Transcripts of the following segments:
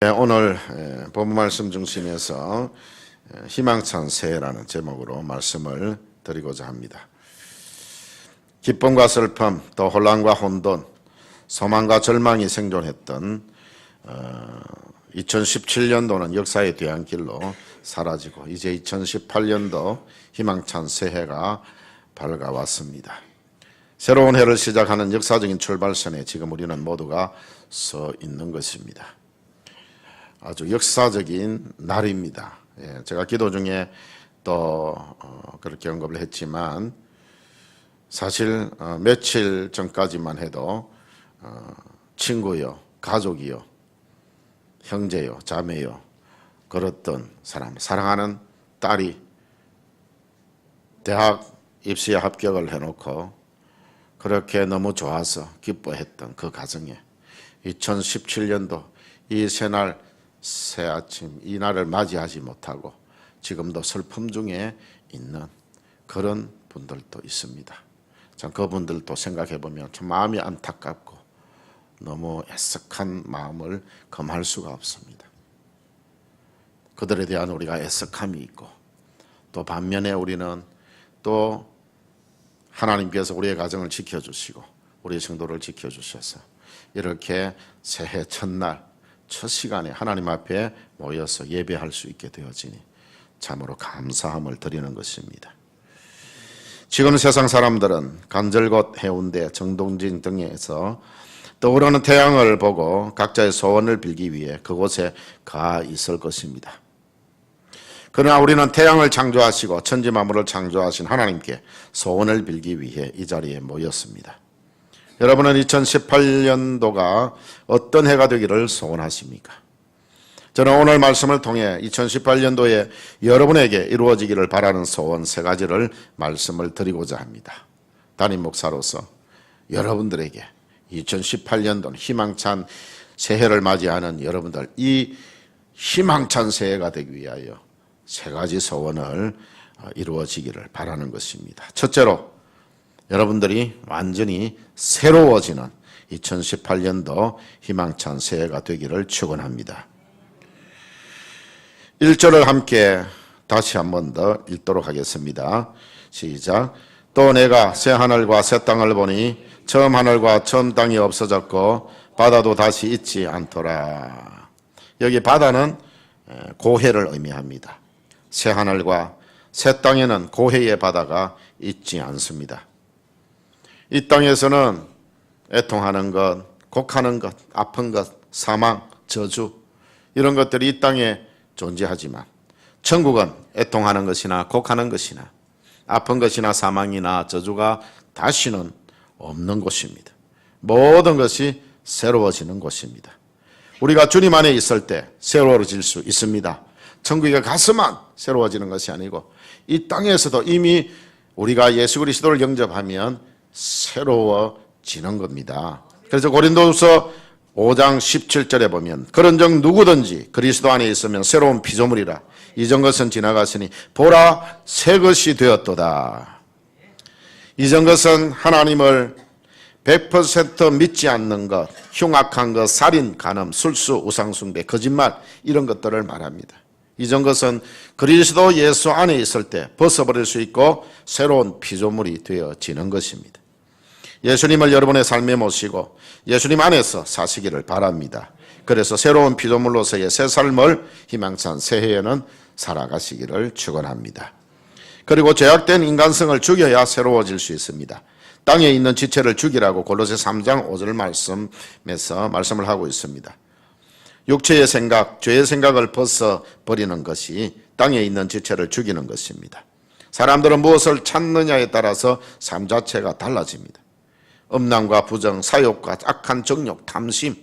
오늘 본문 말씀 중심에서 희망찬 새해라는 제목으로 말씀을 드리고자 합니다. 기쁨과 슬픔, 또 혼란과 혼돈, 소망과 절망이 생존했던 2017년도는 역사의 뒤안길로 사라지고 이제 2018년도 희망찬 새해가 밝아왔습니다. 새로운 해를 시작하는 역사적인 출발선에 지금 우리는 모두가 서 있는 것입니다. 아주 역사적인 날입니다. 제가 기도 중에 또 그렇게 언급을 했지만 사실 며칠 전까지만 해도 친구요, 가족이요, 형제요, 자매요 그랬던 사람, 사랑하는 딸이 대학 입시에 합격을 해놓고 그렇게 너무 좋아서 기뻐했던 그 가정에 2017년도 이 새날 새 아침 이 날을 맞이하지 못하고 지금도 슬픔 중에 있는 그런 분들도 있습니다. 참 그분들도 생각해 보면 참 마음이 안타깝고 너무 애석한 마음을 금할 수가 없습니다. 그들에 대한 우리가 애석함이 있고 또 반면에 우리는 또 하나님께서 우리의 가정을 지켜주시고 우리 성도를 지켜주셔서 이렇게 새해 첫날 첫 시간에 하나님 앞에 모여서 예배할 수 있게 되어지니 참으로 감사함을 드리는 것입니다. 지금 세상 사람들은 간절곶, 해운대, 정동진 등에서 떠오르는 태양을 보고 각자의 소원을 빌기 위해 그곳에 가 있을 것입니다. 그러나 우리는 태양을 창조하시고 천지 만물을 창조하신 하나님께 소원을 빌기 위해 이 자리에 모였습니다. 여러분은 2018년도가 어떤 해가 되기를 소원하십니까? 저는 오늘 말씀을 통해 2018년도에 여러분에게 이루어지기를 바라는 소원 세 가지를 말씀을 드리고자 합니다. 담임 목사로서 여러분들에게 2018년도는 희망찬 새해를 맞이하는 여러분들 이 희망찬 새해가 되기 위하여 세 가지 소원을 이루어지기를 바라는 것입니다. 첫째로 여러분들이 완전히 새로워지는 2018년도 희망찬 새해가 되기를 축원합니다. 1절을 함께 다시 한 번 더 읽도록 하겠습니다. 시작. 또 내가 새 하늘과 새 땅을 보니 처음 하늘과 처음 땅이 없어졌고 바다도 다시 있지 않더라. 여기 바다는 고해를 의미합니다. 새 하늘과 새 땅에는 고해의 바다가 있지 않습니다. 이 땅에서는 애통하는 것, 곡하는 것, 아픈 것, 사망, 저주 이런 것들이 이 땅에 존재하지만 천국은 애통하는 것이나 곡하는 것이나 아픈 것이나 사망이나 저주가 다시는 없는 곳입니다. 모든 것이 새로워지는 곳입니다. 우리가 주님 안에 있을 때 새로워질 수 있습니다. 천국에 가서만 새로워지는 것이 아니고 이 땅에서도 이미 우리가 예수 그리스도를 영접하면 새로워지는 겁니다. 그래서 고린도후서 5장 17절에 보면 그런즉 누구든지 그리스도 안에 있으면 새로운 피조물이라 이전 것은 지나갔으니 보라 새 것이 되었도다. 이전 것은 하나님을 100% 믿지 않는 것, 흉악한 것, 살인, 간음, 술수, 우상숭배, 거짓말 이런 것들을 말합니다. 이전 것은 그리스도 예수 안에 있을 때 벗어버릴 수 있고 새로운 피조물이 되어지는 것입니다. 예수님을 여러분의 삶에 모시고 예수님 안에서 사시기를 바랍니다. 그래서 새로운 피조물로서의 새 삶을 희망찬 새해에는 살아가시기를 축원합니다. 그리고 죄악된 인간성을 죽여야 새로워질 수 있습니다. 땅에 있는 지체를 죽이라고 골로새 3장 5절 말씀에서 말씀을 하고 있습니다. 육체의 생각, 죄의 생각을 벗어버리는 것이 땅에 있는 지체를 죽이는 것입니다. 사람들은 무엇을 찾느냐에 따라서 삶 자체가 달라집니다. 음란과 부정, 사욕과 악한 정욕, 탐심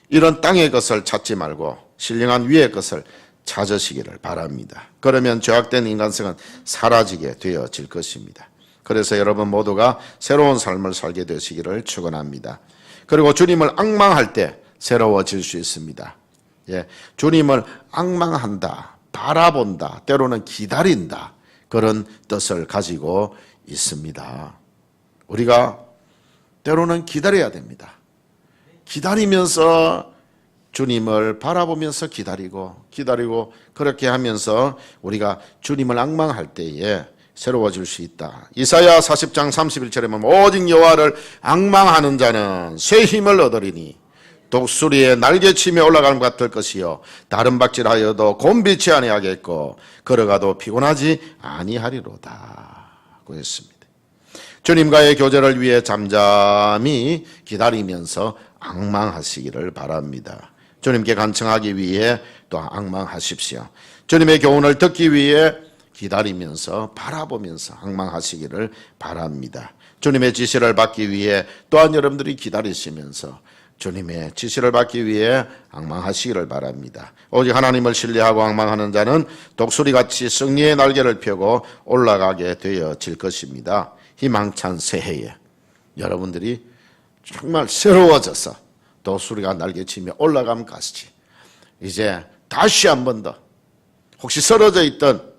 이런 땅의 것을 찾지 말고 신령한 위의 것을 찾으시기를 바랍니다. 그러면 죄악된 인간성은 사라지게 되어질 것입니다. 그래서 여러분 모두가 새로운 삶을 살게 되시기를 축원합니다. 그리고 주님을 앙망할 때 새로워질 수 있습니다. 주님을 앙망한다, 바라본다, 때로는 기다린다 그런 뜻을 가지고 있습니다. 우리가 때로는 기다려야 됩니다. 기다리면서 주님을 바라보면서 기다리고 그렇게 하면서 우리가 주님을 앙망할 때에 새로워질 수 있다. 이사야 40장 31절에 보면 오직 여호와를 앙망하는 자는 새 힘을 얻으리니 독수리의 날개치며 올라가는 것 같을 것이요 다른 박질하여도 곤비치 아니하겠고 걸어가도 피곤하지 아니하리로다 고 했습니다. 주님과의 교제를 위해 잠잠히 기다리면서 앙망하시기를 바랍니다. 주님께 간청하기 위해 또 앙망하십시오. 주님의 교훈을 듣기 위해 기다리면서 바라보면서 앙망하시기를 바랍니다. 주님의 지시를 받기 위해 또한 여러분들이 기다리시면서 주님의 지시를 받기 위해 앙망하시기를 바랍니다. 오직 하나님을 신뢰하고 앙망하는 자는 독수리같이 승리의 날개를 펴고 올라가게 되어질 것입니다. 희망찬 새해에 여러분들이 정말 새로워져서 독수리가 날개치며 올라감 같이 이제 다시 한 번 더 혹시 쓰러져 있던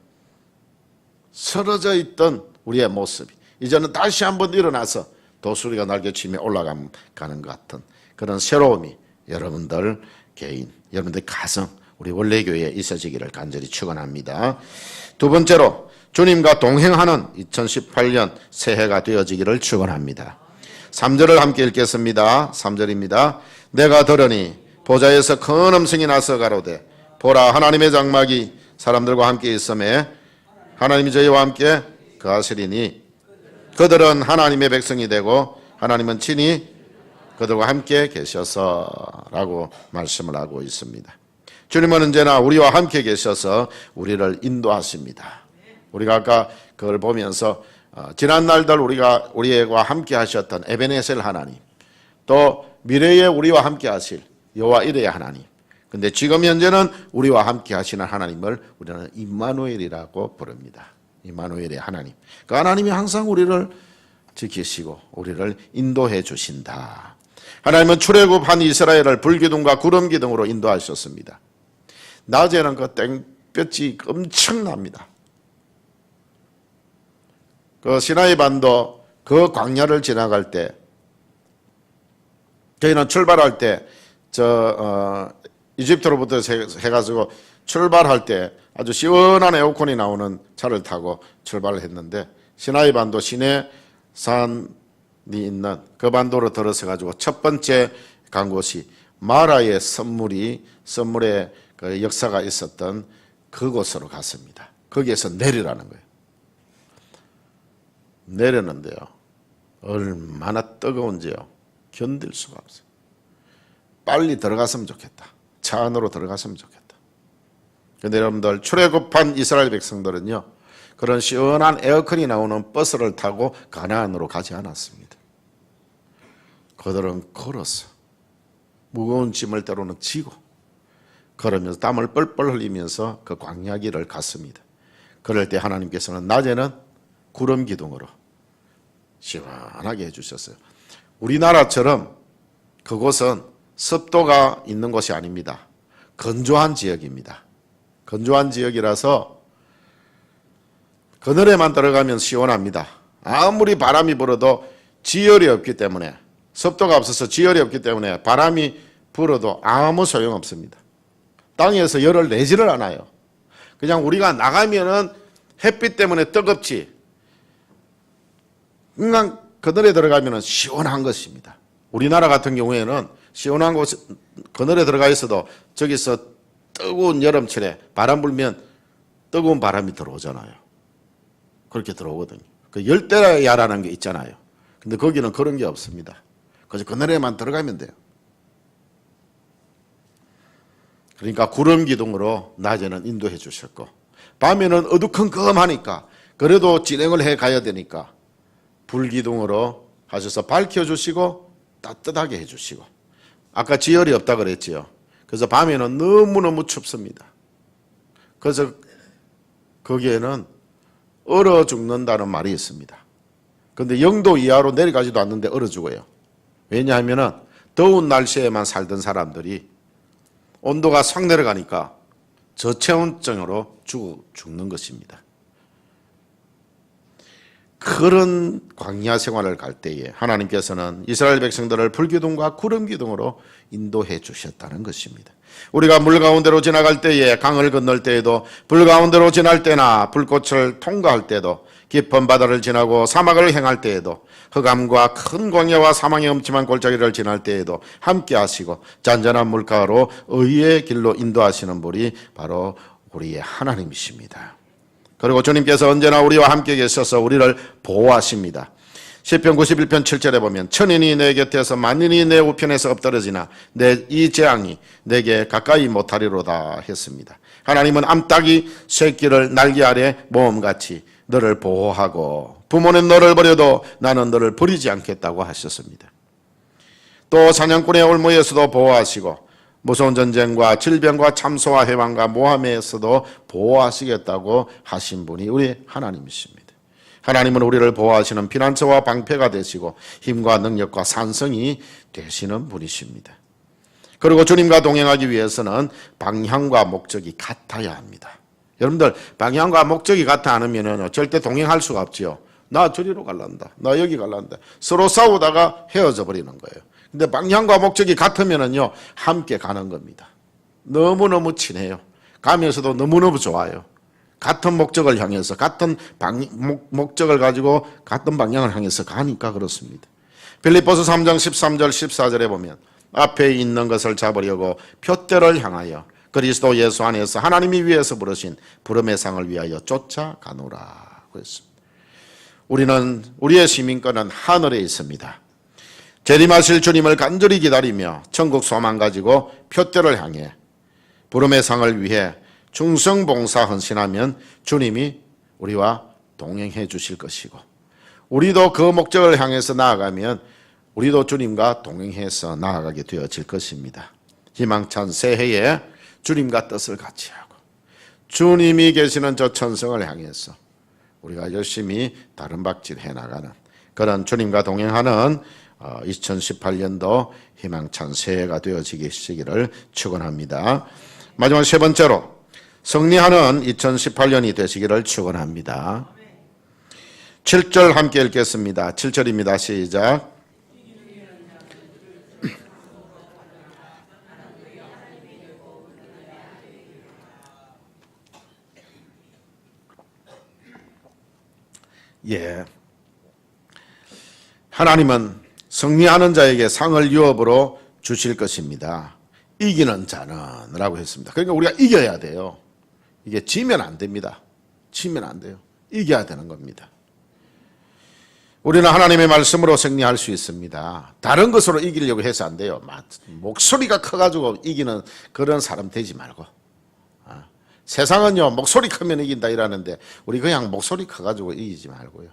우리의 모습이 이제는 다시 한번 일어나서 독수리가 날개치며 올라가는 것 같은 그런 새로움이 여러분들 개인, 여러분들 가정, 우리 원래교회에 있어지기를 간절히 축원합니다. 두 번째로 주님과 동행하는 2018년 새해가 되어지기를 축원합니다. 3절을 함께 읽겠습니다. 3절입니다. 내가 들으니 보좌에서 큰 음성이 나서 가로되 보라 하나님의 장막이 사람들과 함께 있음에 하나님이 저희와 함께 거하시리니 그들은 하나님의 백성이 되고 하나님은 친히 그들과 함께 계셔서라고 말씀을 하고 있습니다. 주님은 언제나 우리와 함께 계셔서 우리를 인도하십니다. 우리가 아까 그걸 보면서 지난 날들 우리와 함께 하셨던 에베네셀 하나님, 또 미래에 우리와 함께 하실 여호와 이레의 하나님, 근데 지금 현재는 우리와 함께 하시는 하나님을 우리는 임마누엘이라고 부릅니다. 임마누엘의 하나님. 그 하나님이 항상 우리를 지키시고 우리를 인도해 주신다. 하나님은 출애굽한 이스라엘을 불기둥과 구름기둥으로 인도하셨습니다. 낮에는 그 땡볕이 엄청납니다. 그 시나이 반도 그 광야를 지나갈 때 저희는 출발할 때 이집트로부터 해가지고 출발할 때 아주 시원한 에어컨이 나오는 차를 타고 출발을 했는데 시나이 반도 시내 산이 있는 그 반도로 들어서 가지고 첫 번째 간 곳이 마라의 선물의 그 역사가 있었던 그곳으로 갔습니다. 거기에서 내리라는 거예요. 내렸는데요. 얼마나 뜨거운지요. 견딜 수가 없어요. 빨리 들어갔으면 좋겠다. 차 안으로 들어갔으면 좋겠다. 그런데 여러분들 출애굽한 이스라엘 백성들은요. 그런 시원한 에어컨이 나오는 버스를 타고 가나안으로 가지 않았습니다. 그들은 걸었어. 무거운 짐을 때로는 지고 걸으면서 땀을 뻘뻘 흘리면서 그 광야길을 갔습니다. 그럴 때 하나님께서는 낮에는 구름 기둥으로 시원하게 해주셨어요. 우리나라처럼 그곳은 습도가 있는 곳이 아닙니다. 건조한 지역입니다. 건조한 지역이라서 그늘에만 들어가면 시원합니다. 아무리 바람이 불어도 지열이 없기 때문에 습도가 없어서 지열이 없기 때문에 바람이 불어도 아무 소용없습니다. 땅에서 열을 내지를 않아요. 그냥 우리가 나가면은 햇빛 때문에 뜨겁지 그냥 그늘에 들어가면은 시원한 것입니다. 우리나라 같은 경우에는 시원한 곳 그늘에 들어가 있어도 저기서 뜨거운 여름철에 바람 불면 뜨거운 바람이 들어오잖아요. 그렇게 들어오거든요. 그 열대야라는 게 있잖아요. 근데 거기는 그런 게 없습니다. 그래서 그늘에만 들어가면 돼요. 그러니까 구름 기둥으로 낮에는 인도해 주셨고 밤에는 어두컴컴하니까 그래도 진행을 해 가야 되니까 불기둥으로 하셔서 밝혀주시고 따뜻하게 해주시고 아까 지열이 없다 그랬지요. 그래서 밤에는 너무너무 춥습니다. 그래서 거기에는 얼어 죽는다는 말이 있습니다. 그런데 0도 이하로 내려가지도 않는데 얼어 죽어요. 왜냐하면 더운 날씨에만 살던 사람들이 온도가 싹 내려가니까 저체온증으로 죽는 것입니다. 그런 광야 생활을 갈 때에 하나님께서는 이스라엘 백성들을 불기둥과 구름기둥으로 인도해 주셨다는 것입니다. 우리가 물 가운데로 지나갈 때에, 강을 건널 때에도, 불 가운데로 지날 때나 불꽃을 통과할 때도, 깊은 바다를 지나고 사막을 행할 때에도, 흑암과 큰 광야와 사망의 엄침한 골짜기를 지날 때에도 함께 하시고 잔잔한 물가로 의의 길로 인도하시는 분이 바로 우리의 하나님이십니다. 그리고 주님께서 언제나 우리와 함께 계셔서 우리를 보호하십니다. 시편 91편 7절에 보면 천인이 내 곁에서 만인이 내 우편에서 엎드러지나 내 이 재앙이 내게 가까이 못하리로다 했습니다. 하나님은 암탉이 새끼를 날개 아래 모험같이 너를 보호하고 부모는 너를 버려도 나는 너를 버리지 않겠다고 하셨습니다. 또 사냥꾼의 올무에서도 보호하시고 무서운 전쟁과 질병과 참소와 해방과 모함에서도 보호하시겠다고 하신 분이 우리 하나님이십니다. 하나님은 우리를 보호하시는 피난처와 방패가 되시고 힘과 능력과 산성이 되시는 분이십니다. 그리고 주님과 동행하기 위해서는 방향과 목적이 같아야 합니다. 여러분들 방향과 목적이 같지 않으면 절대 동행할 수가 없지요. 나 저리로 갈란다. 나 여기 갈란다. 서로 싸우다가 헤어져 버리는 거예요. 근데 방향과 목적이 같으면은요, 함께 가는 겁니다. 너무너무 친해요. 가면서도 너무너무 좋아요. 같은 목적을 향해서, 같은 목적을 가지고 같은 방향을 향해서 가니까 그렇습니다. 빌립보서 3장 13절 14절에 보면 앞에 있는 것을 잡으려고 표대를 향하여 그리스도 예수 안에서 하나님이 위에서 부르신 부름의 상을 위하여 쫓아가노라고 했습니다. 우리는 우리의 시민권은 하늘에 있습니다. 재림하실 주님을 간절히 기다리며 천국 소망 가지고 표대를 향해 부름의 상을 위해 충성봉사 헌신하면 주님이 우리와 동행해 주실 것이고 우리도 그 목적을 향해서 나아가면 우리도 주님과 동행해서 나아가게 되어질 것입니다. 희망찬 새해에 주님과 뜻을 같이 하고 주님이 계시는 저 천성을 향해서 우리가 열심히 다른 박질 해나가는 그런 주님과 동행하는 2018년도 희망찬 새해가 되어지기를 축원합니다. 마지막 세 번째로 승리하는 2018년이 되시기를 축원합니다. 7절 함께 읽겠습니다. 7절입니다. 시작. 예. 하나님은 승리하는 자에게 상을 유업으로 주실 것입니다. 이기는 자는 라고 했습니다. 그러니까 우리가 이겨야 돼요. 이게 지면 안 됩니다. 지면 안 돼요. 이겨야 되는 겁니다. 우리는 하나님의 말씀으로 승리할 수 있습니다. 다른 것으로 이기려고 해서 안 돼요. 목소리가 커가지고 이기는 그런 사람 되지 말고. 세상은요, 목소리 크면 이긴다 이러는데 우리 그냥 목소리 커가지고 이기지 말고요.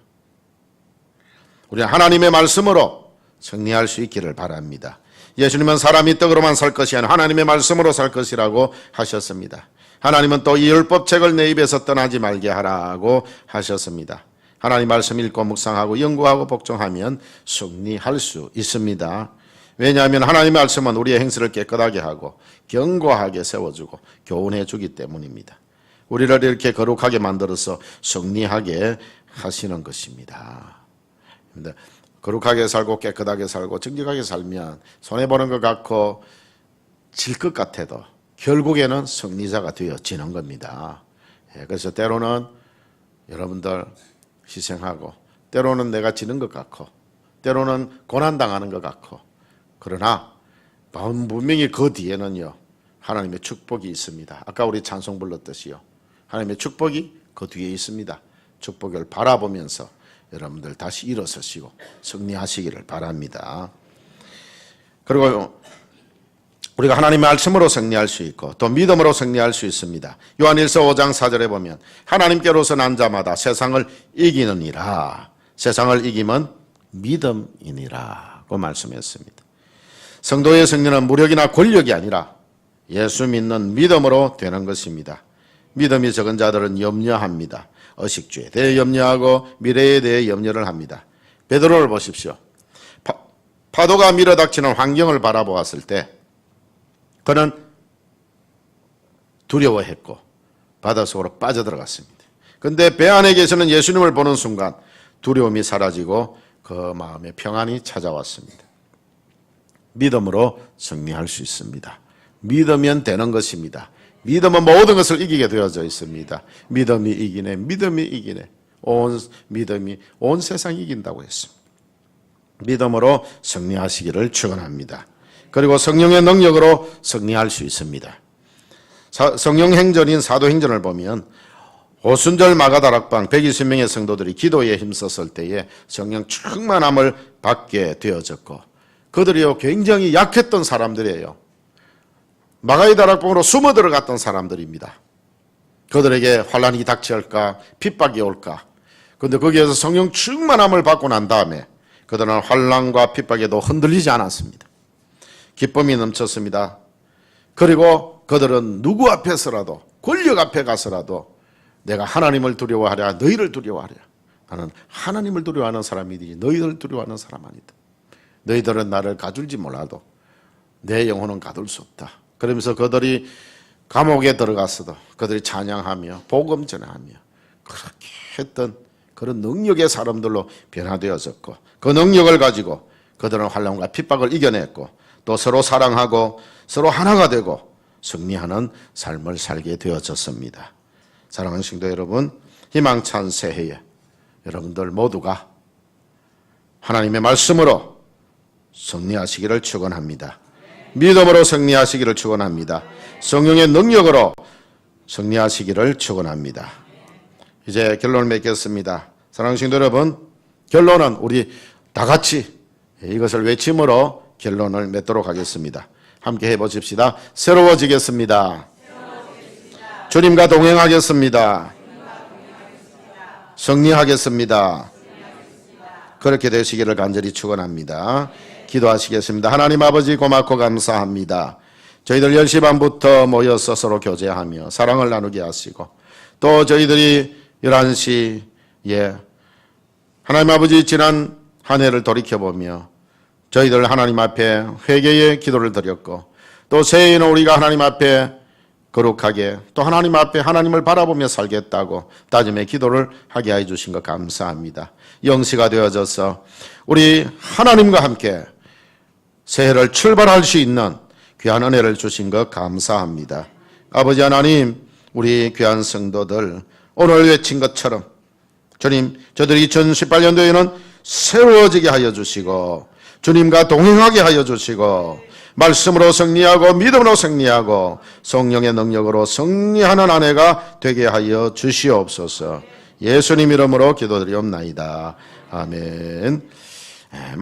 우리는 하나님의 말씀으로 승리할 수 있기를 바랍니다. 예수님은 사람이 떡으로만 살 것이 아니라 하나님의 말씀으로 살 것이라고 하셨습니다. 하나님은 또 이 율법책을 내 입에서 떠나지 말게 하라고 하셨습니다. 하나님 말씀 읽고 묵상하고 연구하고 복종하면 승리할 수 있습니다. 왜냐하면 하나님의 말씀은 우리의 행실을 깨끗하게 하고 견고하게 세워주고 교훈해 주기 때문입니다. 우리를 이렇게 거룩하게 만들어서 승리하게 하시는 것입니다. 거룩하게 살고 깨끗하게 살고 정직하게 살면 손해보는 것 같고 질 것 같아도 결국에는 승리자가 되어지는 겁니다. 그래서 때로는 여러분들 희생하고 때로는 내가 지는 것 같고 때로는 고난당하는 것 같고 그러나 분명히 그 뒤에는요 하나님의 축복이 있습니다. 아까 우리 찬송 불렀듯이요 하나님의 축복이 그 뒤에 있습니다. 축복을 바라보면서 여러분들 다시 일어서시고 승리하시기를 바랍니다. 그리고 우리가 하나님의 말씀으로 승리할 수 있고 또 믿음으로 승리할 수 있습니다. 요한일서 5장 4절에 보면 하나님께로서 난 자마다 세상을 이기느니라. 세상을 이기면 믿음이니라고 말씀했습니다. 성도의 승리는 무력이나 권력이 아니라 예수 믿는 믿음으로 되는 것입니다. 믿음이 적은 자들은 염려합니다. 의식주에 대해 염려하고 미래에 대해 염려를 합니다. 베드로를 보십시오. 파도가 밀어닥치는 환경을 바라보았을 때 그는 두려워했고 바닷속으로 빠져들어갔습니다. 그런데 배 안에 계시는 예수님을 보는 순간 두려움이 사라지고 그 마음에 평안이 찾아왔습니다. 믿음으로 승리할 수 있습니다. 믿으면 되는 것입니다. 믿음은 모든 것을 이기게 되어져 있습니다. 믿음이 이기네, 믿음이 이기네. 믿음이 온 세상 이긴다고 했습니다. 믿음으로 승리하시기를 축원합니다. 그리고 성령의 능력으로 승리할 수 있습니다. 성령 행전인 사도행전을 보면 오순절 마가다락방 120명의 성도들이 기도에 힘썼을 때에 성령 충만함을 받게 되어졌고, 그들이요 굉장히 약했던 사람들이에요. 마가의 다락방으로 숨어 들어갔던 사람들입니다. 그들에게 환난이 닥칠까 핍박이 올까. 그런데 거기에서 성령 충만함을 받고 난 다음에 그들은 환난과 핍박에도 흔들리지 않았습니다. 기쁨이 넘쳤습니다. 그리고 그들은 누구 앞에서라도, 권력 앞에 가서라도 내가 하나님을 두려워하랴, 너희를 두려워하랴. 나는 하나님을 두려워하는 사람이지 너희를 두려워하는 사람 아니다. 너희들은 나를 가둘지 몰라도 내 영혼은 가둘 수 없다. 그러면서 그들이 감옥에 들어갔어도 그들이 찬양하며 복음 전하며 그렇게 했던 그런 능력의 사람들로 변화되어졌고, 그 능력을 가지고 그들은 환난과 핍박을 이겨냈고, 또 서로 사랑하고 서로 하나가 되고 승리하는 삶을 살게 되어졌습니다. 사랑하는 성도 여러분, 희망찬 새해에 여러분들 모두가 하나님의 말씀으로 승리하시기를 축원합니다. 믿음으로 승리하시기를 축원합니다. 성령의 능력으로 승리하시기를 축원합니다. 이제 결론을 맺겠습니다. 사랑하는 성도 여러분, 결론은 우리 다 같이 이것을 외침으로 결론을 맺도록 하겠습니다. 함께 해보십시다. 새로워지겠습니다. 주님과 동행하겠습니다. 승리하겠습니다. 그렇게 되시기를 간절히 축원합니다. 기도하시겠습니다. 하나님 아버지 고맙고 감사합니다. 저희들 10시 반부터 모여서 서로 교제하며 사랑을 나누게 하시고, 또 저희들이 11시에 하나님 아버지 지난 한 해를 돌이켜보며 저희들 하나님 앞에 회개의 기도를 드렸고, 또 새해에는 우리가 하나님 앞에 거룩하게 또 하나님 앞에 하나님을 바라보며 살겠다고 다짐의 기도를 하게 해주신 것 감사합니다. 영시가 되어져서 우리 하나님과 함께 새해를 출발할 수 있는 귀한 은혜를 주신 것 감사합니다. 아버지 하나님, 우리 귀한 성도들 오늘 외친 것처럼 주님, 저들이 2018년도에는 새로워지게 하여 주시고 주님과 동행하게 하여 주시고 말씀으로 승리하고 믿음으로 승리하고 성령의 능력으로 승리하는 한 해가 되게 하여 주시옵소서. 예수님 이름으로 기도드리옵나이다. 아멘.